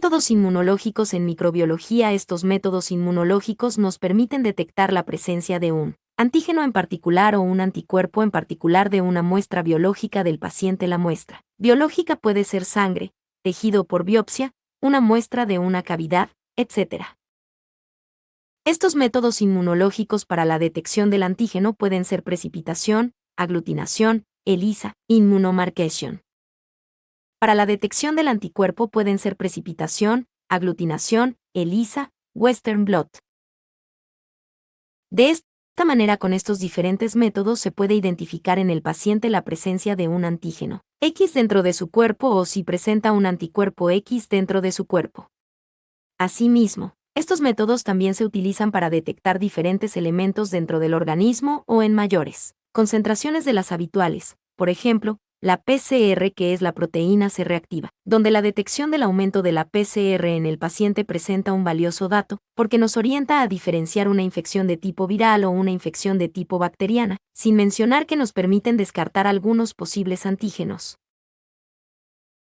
Métodos inmunológicos en microbiología. Estos métodos inmunológicos nos permiten detectar la presencia de un antígeno en particular o un anticuerpo en particular de una muestra biológica del paciente. La muestra biológica puede ser sangre, tejido por biopsia, una muestra de una cavidad, etc. Estos métodos inmunológicos para la detección del antígeno pueden ser precipitación, aglutinación, ELISA, immunomarcation. Para la detección del anticuerpo pueden ser precipitación, aglutinación, ELISA, Western blot. De esta manera, con estos diferentes métodos se puede identificar en el paciente la presencia de un antígeno X dentro de su cuerpo o si presenta un anticuerpo X dentro de su cuerpo. Asimismo, estos métodos también se utilizan para detectar diferentes elementos dentro del organismo o en mayores concentraciones de las habituales, por ejemplo, la PCR, que es la proteína C reactiva, donde la detección del aumento de la PCR en el paciente presenta un valioso dato, porque nos orienta a diferenciar una infección de tipo viral o una infección de tipo bacteriana, sin mencionar que nos permiten descartar algunos posibles antígenos.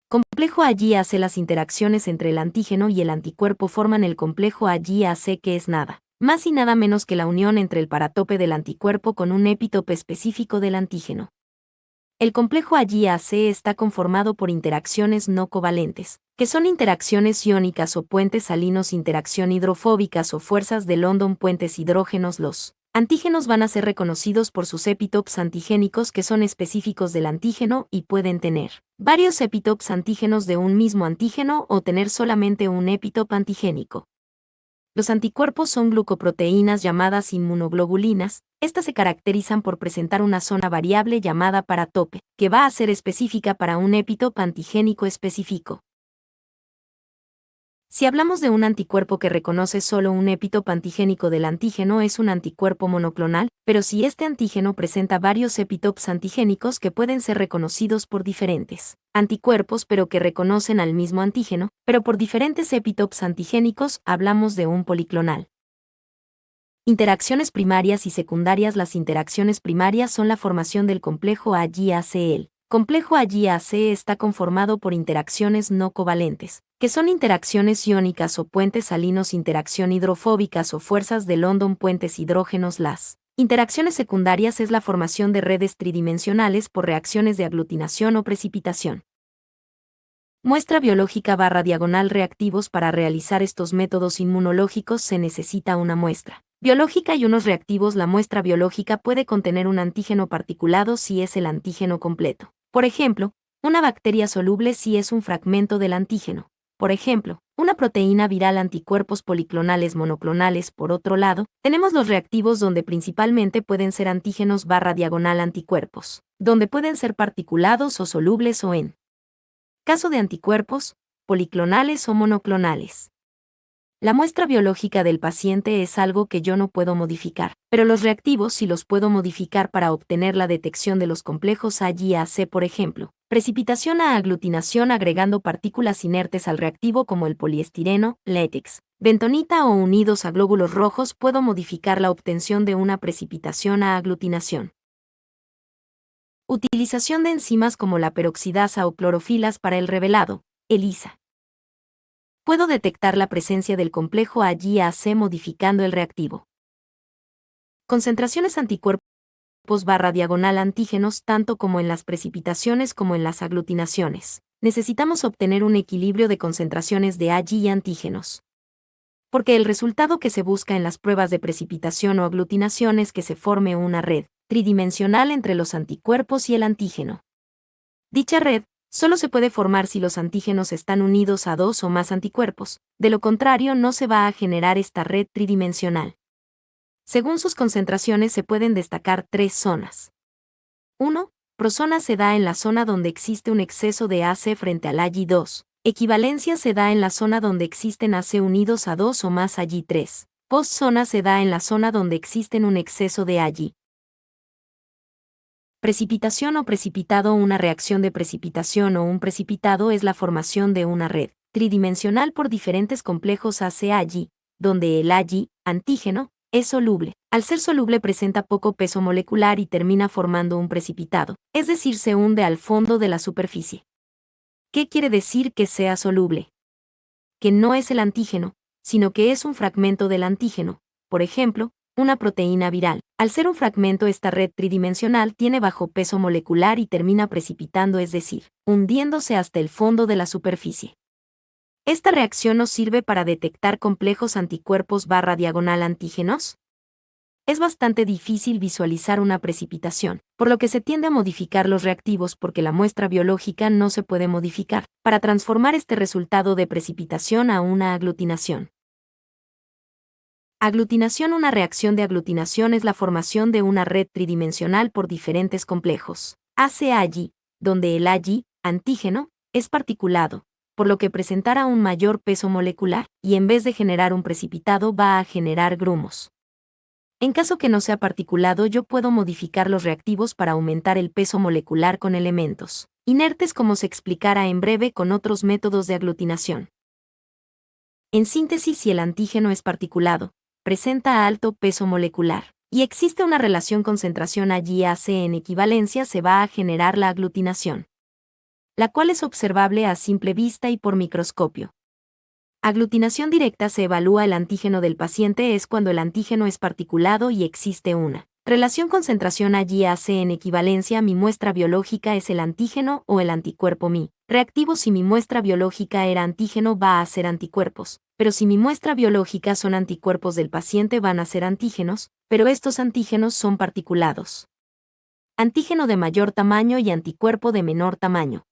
Complejo AG-AC. Las interacciones entre el antígeno y el anticuerpo forman el complejo AG-AC, que es nada más y nada menos que la unión entre el paratope del anticuerpo con un epítope específico del antígeno. El complejo AG-AC está conformado por interacciones no covalentes, que son interacciones iónicas o puentes salinos, interacción hidrofóbicas o fuerzas de London, puentes hidrógenos. Los antígenos van a ser reconocidos por sus epitopes antigénicos, que son específicos del antígeno y pueden tener varios epitopes antígenos de un mismo antígeno o tener solamente un epitope antigénico. Los anticuerpos son glucoproteínas llamadas inmunoglobulinas. Estas se caracterizan por presentar una zona variable llamada paratope, que va a ser específica para un epitope antigénico específico. Si hablamos de un anticuerpo que reconoce solo un epitope antigénico del antígeno, es un anticuerpo monoclonal, pero si este antígeno presenta varios epitopes antigénicos que pueden ser reconocidos por diferentes anticuerpos pero que reconocen al mismo antígeno, pero por diferentes epitopes antigénicos, hablamos de un policlonal. Interacciones primarias y secundarias. Las interacciones primarias son la formación del complejo AG-AC. El complejo AG-AC está conformado por interacciones no covalentes, que son interacciones iónicas o puentes salinos, interacción hidrofóbicas o fuerzas de London, puentes hidrógenos. Las interacciones secundarias es la formación de redes tridimensionales por reacciones de aglutinación o precipitación. Muestra biológica / reactivos. Para realizar estos métodos inmunológicos se necesita una muestra biológica y unos reactivos. La muestra biológica puede contener un antígeno particulado si es el antígeno completo. Por ejemplo, una bacteria soluble si es un fragmento del antígeno. Por ejemplo, una proteína viral. Anticuerpos policlonales monoclonales. Por otro lado, tenemos los reactivos, donde principalmente pueden ser antígenos / anticuerpos, donde pueden ser particulados o solubles o en caso de anticuerpos, policlonales o monoclonales. La muestra biológica del paciente es algo que yo no puedo modificar, pero los reactivos sí los puedo modificar para obtener la detección de los complejos AG-AC. Por ejemplo, precipitación a aglutinación agregando partículas inertes al reactivo como el poliestireno, látex, bentonita o unidos a glóbulos rojos. Puedo modificar la obtención de una precipitación a aglutinación. Utilización de enzimas como la peroxidasa o clorofilas para el revelado, ELISA. Puedo detectar la presencia del complejo AG-AC modificando el reactivo. Concentraciones anticuerpos / antígenos. Tanto como en las precipitaciones como en las aglutinaciones, necesitamos obtener un equilibrio de concentraciones de AG y antígenos. Porque el resultado que se busca en las pruebas de precipitación o aglutinación es que se forme una red tridimensional entre los anticuerpos y el antígeno. Dicha red solo se puede formar si los antígenos están unidos a dos o más anticuerpos, de lo contrario no se va a generar esta red tridimensional. Según sus concentraciones se pueden destacar tres zonas. 1. Prozona se da en la zona donde existe un exceso de AC frente al AG. 2. Equivalencia se da en la zona donde existen AC unidos a dos o más AG. 3. Postzona se da en la zona donde existen un exceso de AG. Precipitación o precipitado. Una reacción de precipitación o un precipitado es la formación de una red tridimensional por diferentes complejos AC-AG, donde el AG, antígeno, es soluble. Al ser soluble presenta poco peso molecular y termina formando un precipitado, es decir, se hunde al fondo de la superficie. ¿Qué quiere decir que sea soluble? que no es el antígeno, sino que es un fragmento del antígeno, por ejemplo, una proteína viral. Al ser un fragmento, esta red tridimensional tiene bajo peso molecular y termina precipitando, es decir, hundiéndose hasta el fondo de la superficie. ¿Esta reacción nos sirve para detectar complejos anticuerpos/diagonal antígenos? Es bastante difícil visualizar una precipitación, por lo que se tiende a modificar los reactivos porque la muestra biológica no se puede modificar, para transformar este resultado de precipitación a una aglutinación. Aglutinación. Una reacción de aglutinación es la formación de una red tridimensional por diferentes complejos ACAY, donde el AY, antígeno, es particulado, por lo que presentará un mayor peso molecular, y en vez de generar un precipitado va a generar grumos. En caso que no sea particulado, yo puedo modificar los reactivos para aumentar el peso molecular con elementos inertes, como se explicará en breve con otros métodos de aglutinación. En síntesis, si el antígeno es particulado, presenta alto peso molecular, y existe una relación concentración AY-AC en equivalencia, se va a generar la aglutinación, la cual es observable a simple vista y por microscopio. Aglutinación directa. Se evalúa el antígeno del paciente es cuando el antígeno es particulado y existe una relación concentración AY-AC en equivalencia. Mi muestra biológica es el antígeno o el anticuerpo. Mi reactivo. Si mi muestra biológica era antígeno, va a ser anticuerpos, pero si mi muestra biológica son anticuerpos del paciente, van a ser antígenos, pero estos antígenos son particulados. Antígeno de mayor tamaño y anticuerpo de menor tamaño.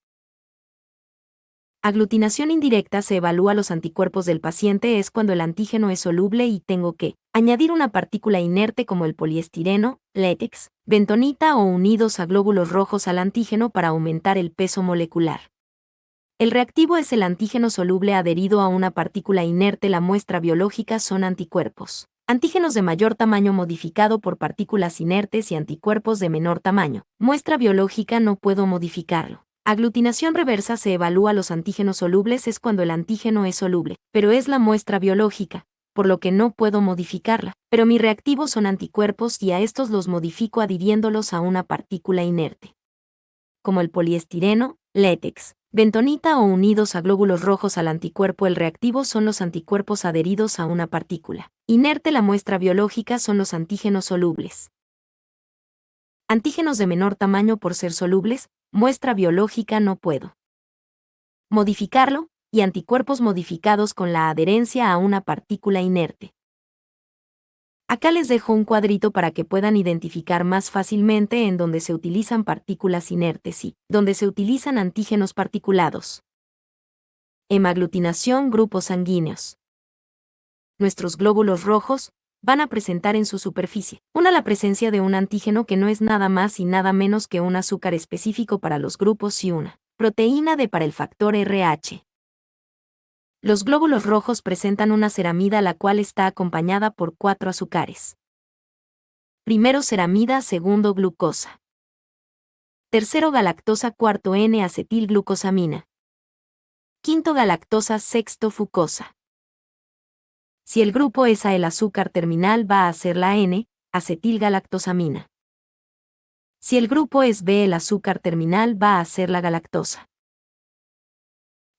Aglutinación indirecta. Se evalúa los anticuerpos del paciente es cuando el antígeno es soluble y tengo que añadir una partícula inerte como el poliestireno, látex, bentonita o unidos a glóbulos rojos al antígeno para aumentar el peso molecular. El reactivo es el antígeno soluble adherido a una partícula inerte. La muestra biológica son anticuerpos, antígenos de mayor tamaño modificado por partículas inertes y anticuerpos de menor tamaño. Muestra biológica no puedo modificarlo. Aglutinación reversa. Se evalúa los antígenos solubles es cuando el antígeno es soluble, pero es la muestra biológica, por lo que no puedo modificarla, pero mis reactivos son anticuerpos y a estos los modifico adhiriéndolos a una partícula inerte, como el poliestireno, látex, bentonita o unidos a glóbulos rojos al anticuerpo. El reactivo son los anticuerpos adheridos a una partícula inerte. La muestra biológica son los antígenos solubles. Antígenos de menor tamaño. Por ser solubles, muestra biológica no puedo modificarlo, y anticuerpos modificados con la adherencia a una partícula inerte. Acá les dejo un cuadrito para que puedan identificar más fácilmente en donde se utilizan partículas inertes y donde se utilizan antígenos particulados. Hemaglutinación. Grupos sanguíneos. Nuestros glóbulos rojos van a presentar en su superficie la presencia de un antígeno que no es nada más y nada menos que un azúcar específico para los grupos y una proteína D para el factor RH. Los glóbulos rojos presentan una ceramida la cual está acompañada por 4 azúcares. Primero ceramida, segundo glucosa. Tercero galactosa, cuarto N-acetilglucosamina. Quinto galactosa, sexto fucosa. Si el grupo es A, el azúcar terminal va a ser la N-acetilgalactosamina. Si el grupo es B, el azúcar terminal va a ser la galactosa.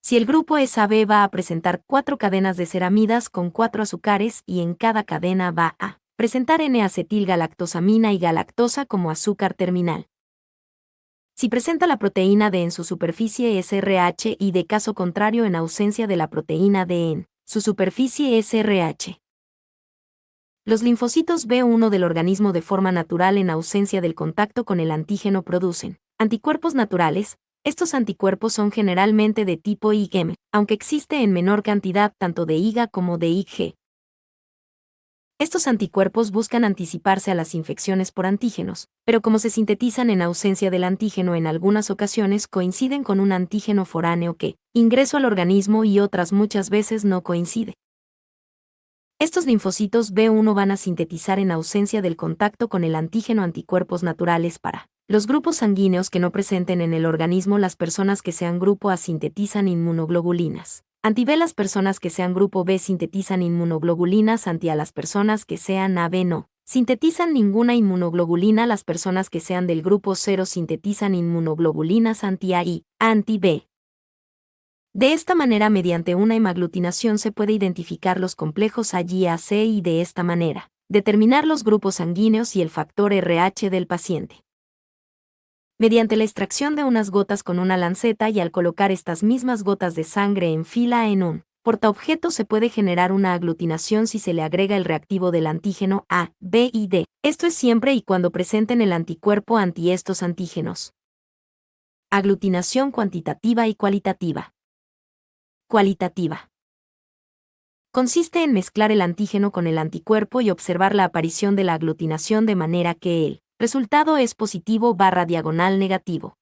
Si el grupo es AB, va a presentar 4 cadenas de ceramidas con 4 azúcares y en cada cadena va a presentar N-acetilgalactosamina y galactosa como azúcar terminal. Si presenta la proteína D en su superficie es RH y de caso contrario en ausencia de la proteína D en su superficie es RH. Los linfocitos B1 del organismo de forma natural en ausencia del contacto con el antígeno producen anticuerpos naturales. Estos anticuerpos son generalmente de tipo IgM, aunque existe en menor cantidad tanto de IgA como de IgG. Estos anticuerpos buscan anticiparse a las infecciones por antígenos, pero como se sintetizan en ausencia del antígeno en algunas ocasiones coinciden con un antígeno foráneo que ingresó al organismo y otras muchas veces no coincide. Estos linfocitos B1 van a sintetizar en ausencia del contacto con el antígeno anticuerpos naturales para los grupos sanguíneos que no presenten en el organismo. Las personas que sean grupo A sintetizan inmunoglobulinas anti-B. Las personas que sean grupo B sintetizan inmunoglobulinas anti-A. Las personas que sean AB no sintetizan ninguna inmunoglobulina. Las personas que sean del grupo 0 sintetizan inmunoglobulinas anti-A y anti-B. De esta manera, mediante una hemaglutinación se puede identificar los complejos AYAC y de esta manera determinar los grupos sanguíneos y el factor RH del paciente. Mediante la extracción de unas gotas con una lanceta y al colocar estas mismas gotas de sangre en fila en un portaobjetos se puede generar una aglutinación si se le agrega el reactivo del antígeno A, B y D. Esto es siempre y cuando presenten el anticuerpo anti estos antígenos. Aglutinación cuantitativa y cualitativa. Cualitativa. Consiste en mezclar el antígeno con el anticuerpo y observar la aparición de la aglutinación de manera que el resultado es positivo/negativo.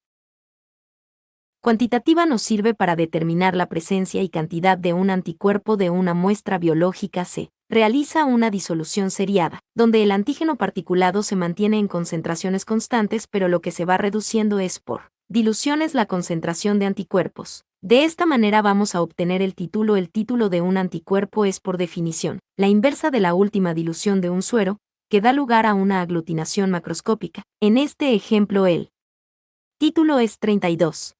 Cuantitativa nos sirve para determinar la presencia y cantidad de un anticuerpo de una muestra biológica. Se realiza una disolución seriada, donde el antígeno particulado se mantiene en concentraciones constantes, pero lo que se va reduciendo es por diluciones la concentración de anticuerpos. De esta manera vamos a obtener el título. El título de un anticuerpo es, por definición, la inversa de la última dilución de un suero, que da lugar a una aglutinación macroscópica. En este ejemplo el título es 32.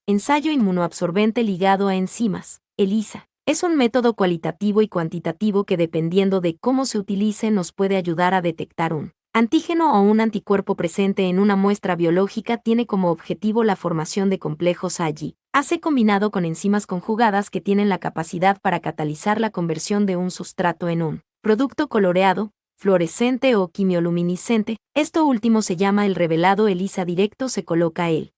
Ensayo inmunoabsorbente ligado a enzimas, ELISA. Es un método cualitativo y cuantitativo que, dependiendo de cómo se utilice, nos puede ayudar a detectar un antígeno o un anticuerpo presente en una muestra biológica. Tiene como objetivo la formación de complejos AYAC combinado con enzimas conjugadas que tienen la capacidad para catalizar la conversión de un sustrato en un producto coloreado, fluorescente o quimioluminiscente. Esto último se llama el revelado. ELISA directo se coloca el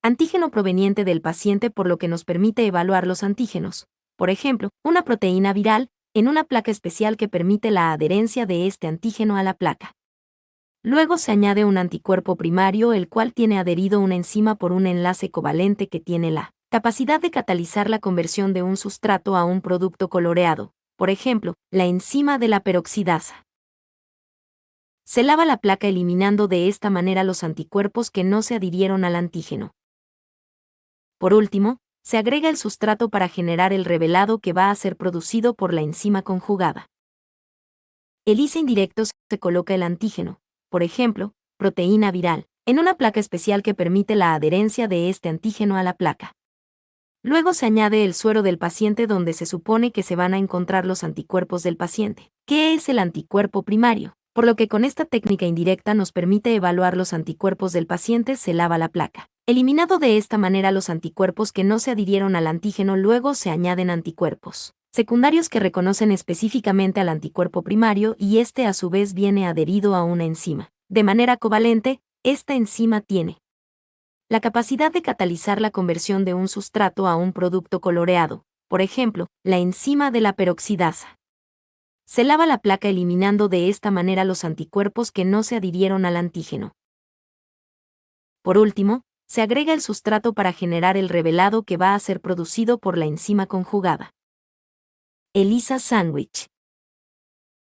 antígeno proveniente del paciente, por lo que nos permite evaluar los antígenos, por ejemplo, una proteína viral, en una placa especial que permite la adherencia de este antígeno a la placa. Luego se añade un anticuerpo primario, el cual tiene adherido una enzima por un enlace covalente que tiene la capacidad de catalizar la conversión de un sustrato a un producto coloreado, por ejemplo, la enzima de la peroxidasa. Se lava la placa eliminando de esta manera los anticuerpos que no se adhirieron al antígeno. Por último, se agrega el sustrato para generar el revelado que va a ser producido por la enzima conjugada. ELISA indirecto se coloca el antígeno, por ejemplo, proteína viral, en una placa especial que permite la adherencia de este antígeno a la placa. Luego se añade el suero del paciente, donde se supone que se van a encontrar los anticuerpos del paciente, que es el anticuerpo primario, por lo que con esta técnica indirecta nos permite evaluar los anticuerpos del paciente. Se lava la placa, eliminado de esta manera los anticuerpos que no se adhirieron al antígeno. Luego se añaden anticuerpos secundarios que reconocen específicamente al anticuerpo primario y este a su vez viene adherido a una enzima. De manera covalente, esta enzima tiene la capacidad de catalizar la conversión de un sustrato a un producto coloreado, por ejemplo, la enzima de la peroxidasa. Se lava la placa eliminando de esta manera los anticuerpos que no se adhirieron al antígeno. Por último, se agrega el sustrato para generar el revelado que va a ser producido por la enzima conjugada. ELISA sándwich.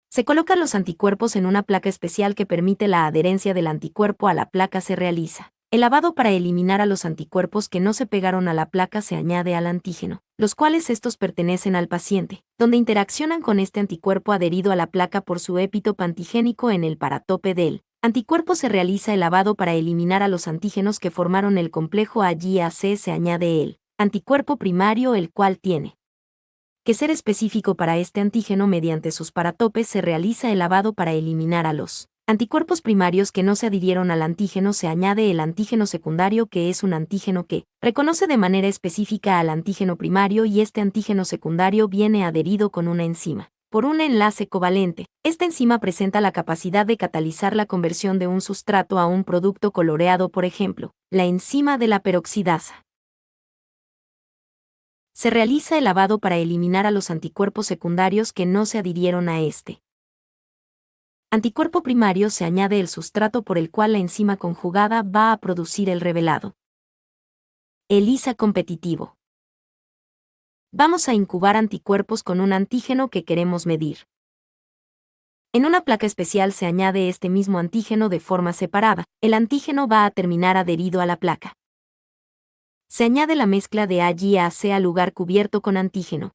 Se colocan los anticuerpos en una placa especial que permite la adherencia del anticuerpo a la placa. Se realiza el lavado para eliminar a los anticuerpos que no se pegaron a la placa. Se añade al antígeno, los cuales estos pertenecen al paciente, donde interaccionan con este anticuerpo adherido a la placa por su epitope antigénico en el paratope del anticuerpo. Se realiza el lavado para eliminar a los antígenos que formaron el complejo AYAC. Se añade el anticuerpo primario, el cual tiene que ser específico para este antígeno. Mediante sus paratopes se realiza el lavado para eliminar a los anticuerpos primarios que no se adhirieron al antígeno. Se añade el antígeno secundario, que es un antígeno que reconoce de manera específica al antígeno primario, y este antígeno secundario viene adherido con una enzima por un enlace covalente. Esta enzima presenta la capacidad de catalizar la conversión de un sustrato a un producto coloreado, por ejemplo, la enzima de la peroxidasa. Se realiza el lavado para eliminar a los anticuerpos secundarios que no se adhirieron a este anticuerpo primario. Se añade el sustrato por el cual la enzima conjugada va a producir el revelado. ELISA competitivo. Vamos a incubar anticuerpos con un antígeno que queremos medir. En una placa especial se añade este mismo antígeno de forma separada. El antígeno va a terminar adherido a la placa. Se añade la mezcla de AYAC al lugar cubierto con antígeno.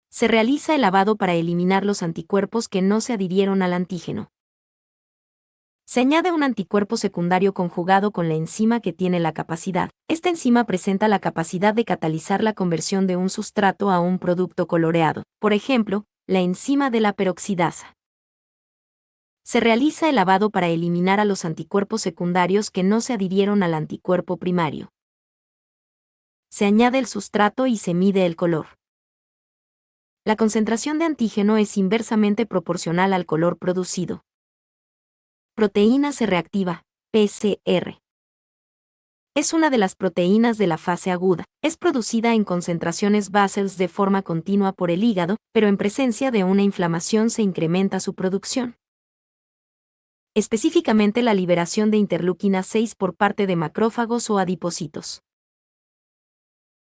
Se realiza el lavado para eliminar los anticuerpos que no se adhirieron al antígeno. Se añade un anticuerpo secundario conjugado con la enzima que tiene la capacidad. Esta enzima presenta la capacidad de catalizar la conversión de un sustrato a un producto coloreado, por ejemplo, la enzima de la peroxidasa. Se realiza el lavado para eliminar a los anticuerpos secundarios que no se adhirieron al anticuerpo primario. Se añade el sustrato y se mide el color. La concentración de antígeno es inversamente proporcional al color producido. Proteína C reactiva, PCR. Es una de las proteínas de la fase aguda. Es producida en concentraciones basales de forma continua por el hígado, pero en presencia de una inflamación se incrementa su producción. Específicamente la liberación de interleuquina 6 por parte de macrófagos o adipocitos.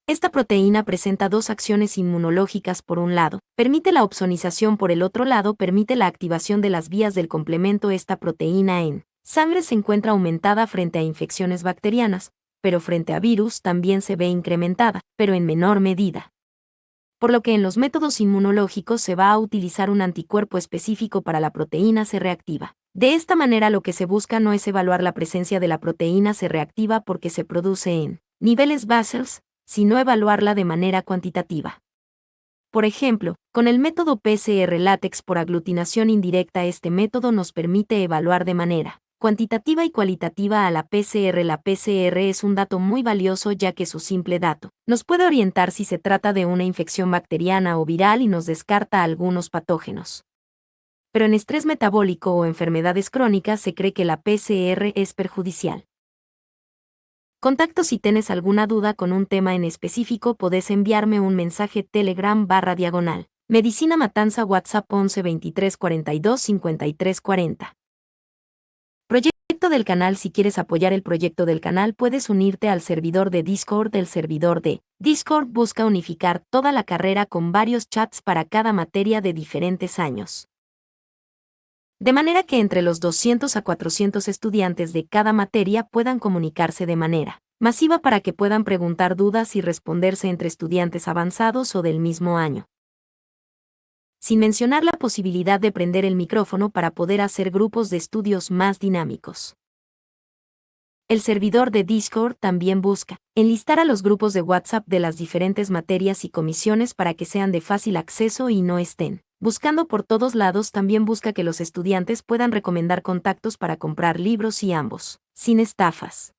Esta proteína presenta dos acciones inmunológicas por un lado, permite la opsonización por el otro lado, permite la activación de las vías del complemento. Esta proteína en sangre se encuentra aumentada frente a infecciones bacterianas, pero frente a virus también se ve incrementada, pero en menor medida. Por lo que en los métodos inmunológicos se va a utilizar un anticuerpo específico para la proteína C reactiva. De esta manera lo que se busca no es evaluar la presencia de la proteína C reactiva porque se produce en niveles basales, sino evaluarla de manera cuantitativa. Por ejemplo, con el método PCR látex por aglutinación indirecta, este método nos permite evaluar de manera cuantitativa y cualitativa a la PCR. La PCR es un dato muy valioso ya que su simple dato nos puede orientar si se trata de una infección bacteriana o viral y nos descarta algunos patógenos. Pero en estrés metabólico o enfermedades crónicas se cree que la PCR es perjudicial. Contacto: si tienes alguna duda con un tema en específico, podés enviarme un mensaje Telegram // Medicina Matanza, WhatsApp 11 23 42 53 40. Proyecto del canal: si quieres apoyar el proyecto del canal puedes unirte al servidor de Discord. El servidor de Discord busca unificar toda la carrera con varios chats para cada materia de diferentes años. De manera que entre los 200 a 400 estudiantes de cada materia puedan comunicarse de manera masiva para que puedan preguntar dudas y responderse entre estudiantes avanzados o del mismo año. Sin mencionar la posibilidad de prender el micrófono para poder hacer grupos de estudios más dinámicos. El servidor de Discord también busca enlistar a los grupos de WhatsApp de las diferentes materias y comisiones para que sean de fácil acceso y no estén buscando por todos lados. También busca que los estudiantes puedan recomendar contactos para comprar libros y ambos, sin estafas.